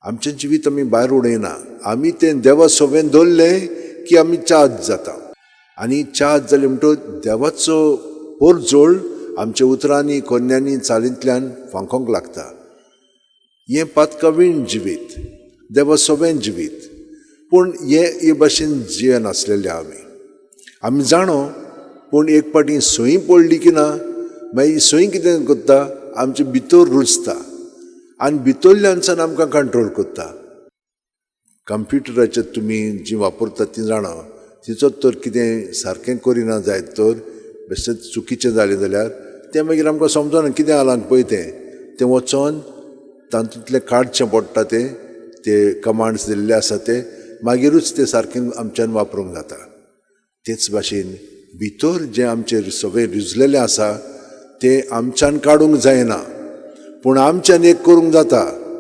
आमचें जिवीत आमी भायर उडयना, आमी तें देवा सोबेन दवरलें की आमी चार्ज जाता. आनी चार्ज जाले म्हणटच देवाचो पोरजोळ आमच्या उतरांनी कोन्यांनी चालींतल्यान फांकोंक लागता. हें पातकावीण जिवीत, देवा सोबेन जिवीत. पूण हे भाशेन जियेन आसलेले आमी जाणो. पूण एक पाटी सोयी पडली की ना, मागीर सोयी कितें करता, आमचे भितर रुजता आनी भितरल्यानसान आमकां कंट्रोल करता. कंप्युटराचेर तुमी जी वापरतात ती जाणा, तिचो तर कितें सारकें करिना जायत तर बेश्टें चुकीचें जालें जाल्यार तें मागीर आमकां समजना कितें आलांक पळय तें वचोन तातूंतलें काडचें पडटा. ते कमांड्स दिल्ले आसा ते मागीरूच तें सारकें आमच्यान वापरूंक जाता. तेच भाशेन भितर जें आमचेर सगळें रुजलेलें आसा तें आमच्यान काडूंक जायना, पूण आमच्यान एक करूंक जाता.